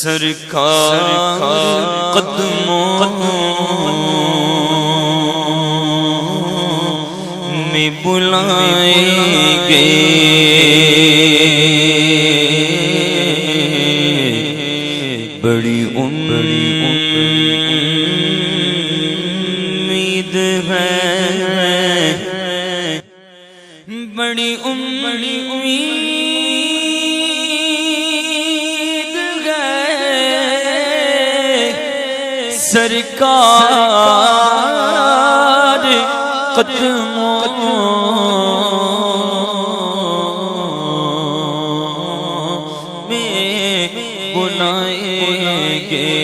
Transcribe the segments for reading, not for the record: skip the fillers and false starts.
سرکار قدموں میں بلائیں گے، بڑی امید ہے، بڑی امید ہے، سرکار قدموں میں بلائیں گے،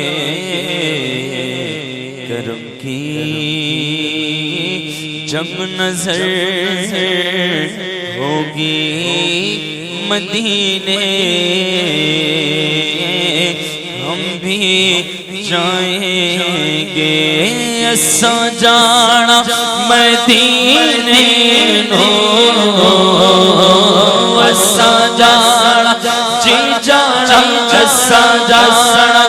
کرم کی جب نظر ہوگی مدینے، ہم بھی جائیں گے، ایسا جانا مدینے نو، ایسا جانا جی جانا، ایسا جانا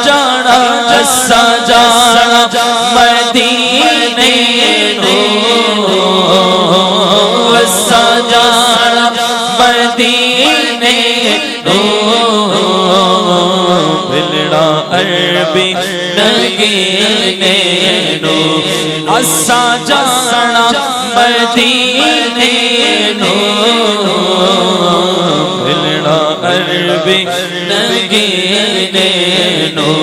جانا، ایسا جانا مدینے نو، ایسا جانا مدینے نو، بلڑا عربی نگینے نو، ایسا جانا مدینے نو، بلڑا عربی نگینے نو،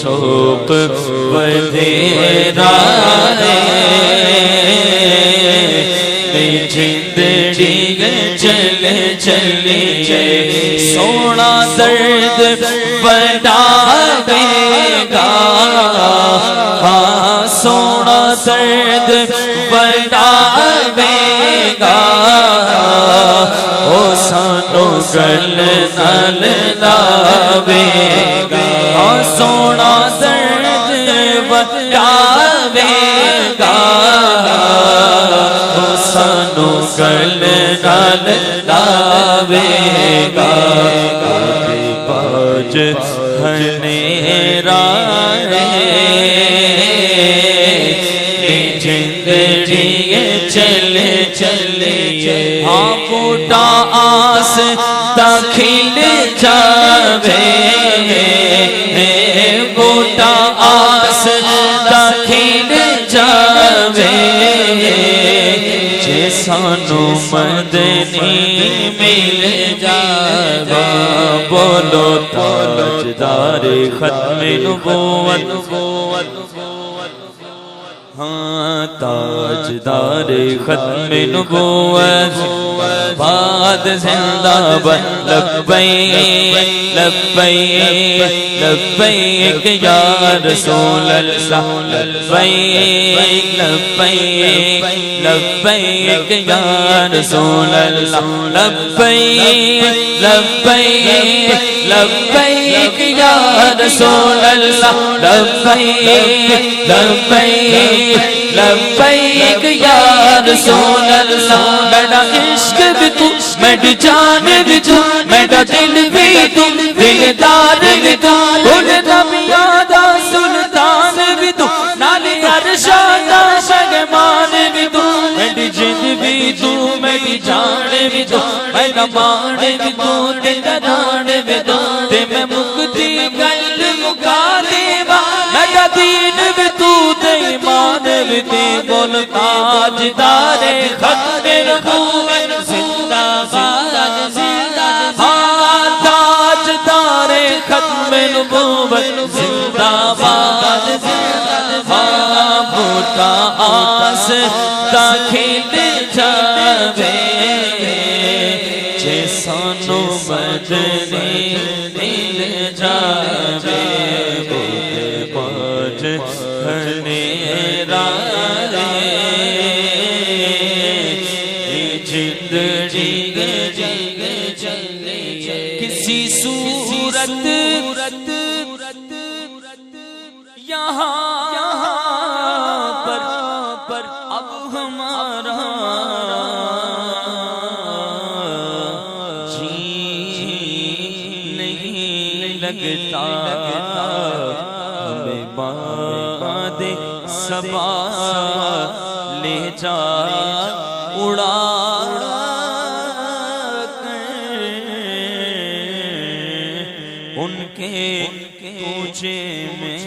شوق ودھیرا زندگی چلے چلے، سونا درد بڑھاوے گا، ہاں سونا درد بڑھاوے گا، او سانو گل نال لاوے گا، ہاں سونا درد بڑھاوے گا، او سانو گل نال لاوے گا، باج ہنیرا زندگی چلے چلے، ہاں بوٹا آس داخل جاوے، بوٹا آس داخل جاوے، جے سانو مدنی مل جاوے، بولو تاجدار ختم نبوت، ہاں تاجدار ختم نبوت، بعد زندہ باد، لبیک لبیک لبیک یا رسول اللہ، لبیک لبیک لبیک یا رسول اللہ، لبیک لبیک لبیک یا رسول اللہ، لبیک لبیک لبیک یا رسول اللہ، میرا عشق بھی تو، میری جان بھی تو، میرا دل بھی تو، دلدار بھی تو، گل نبیادہ سلطان بھی تو، نالی ارشادہ شگمان بھی تو، میری جن بھی تو، میری جان بھی تو، میرا مان بھی تو، دلدار بھی تو، تے میں مکتی گل مکا دیوا، میرا دین بھی تو، تے ایمان بھی تے، بول تاجدار ختم نبوت زندہ باد، ہاں تاجدار ختم نبوت زندہ باد، ہاں بوٹا آس داخل جاوے، جے سانو مدنی مل جاوے، بوٹے باج ہنیرا زندگی کسی صورت یہاں پر اب ہمارا جی نہیں لگتا ہمیں باد صبا لے جا اڑا کر ان کے کوچے میں